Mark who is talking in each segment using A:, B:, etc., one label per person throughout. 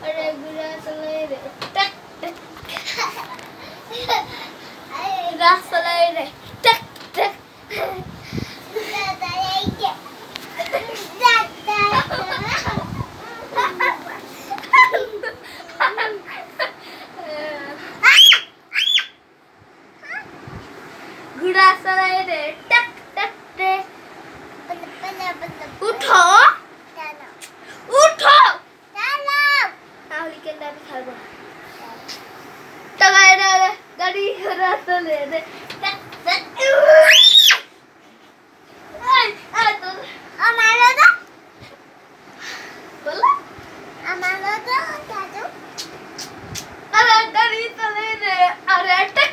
A: अरे गुड़ा चले रे टक टक रास चले रे टक टक गुड़ा चले रे टक टक टक उठो उठो ताहले केना भी खाबो तगाय रे गाड़ी घोड़ा चले रे टक टक आई आ तो আমারও তো বলো আমারও তো দাদু আরে গাড়ি চলে রে আরে টক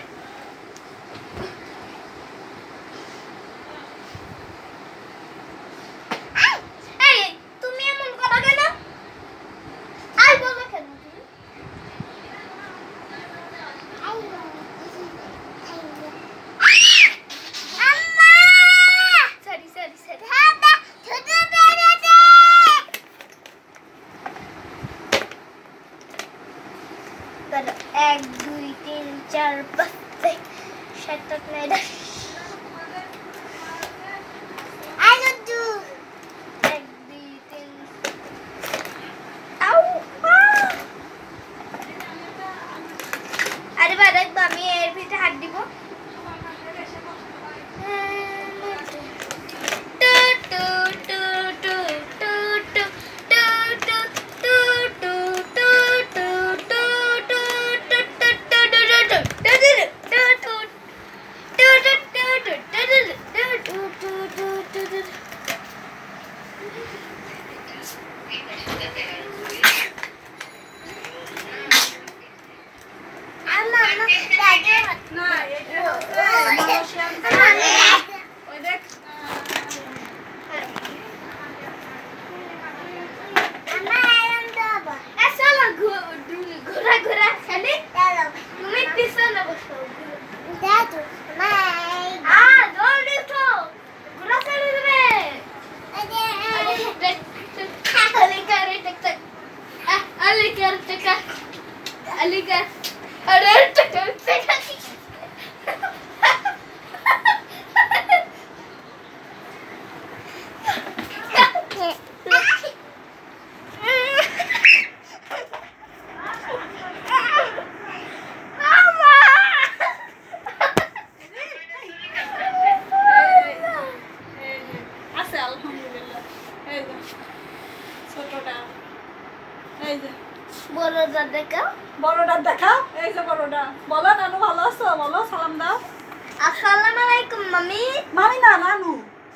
A: एक दुई तीन चार पाँच छः सात आठ नौ दस एक दुई तीन अरे बारे আমি এর ভিতরে হাত দিব Aligar, ada cakap. বড়টা দেখা এই যে বড়টা বলো নানু ভালো আছো বলো সালাম দাও আসসালামু আলাইকুম মামি মামি না নানু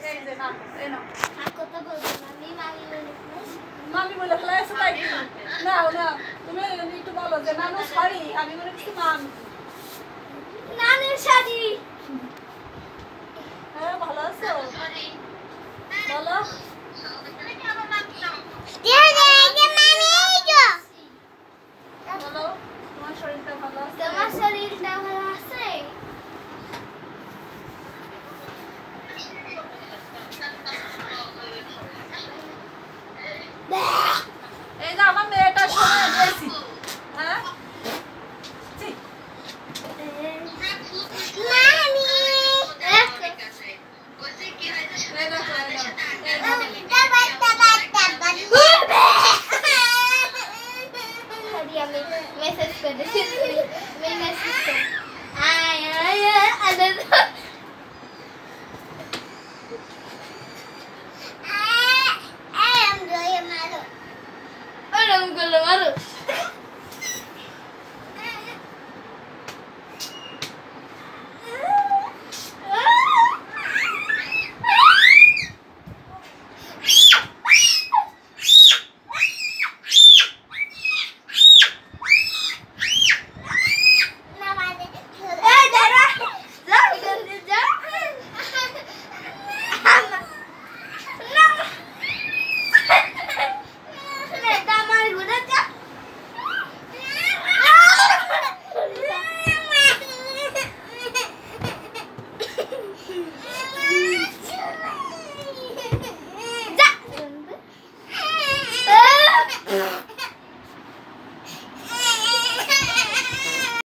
A: এই যে নানু এই নাও আর কত বলছো মামি মামি বলে ফেলাইছো তাই কি না না তুমি একটু বলো যে নানু সরি আমি মনে করছি মামি নানুর শাড়ি হ্যাঁ ভালো আছো সরি বলো তোমার শরীরটা ভালো আছে এই যে আমার মেয়েটা শুনে দিয়েছি হ্যাঁ মামি বলতে কি হয়েছে শুনে দাও मैसेज कर दे मैं मैसेज कर आया अरे I'm going to मारो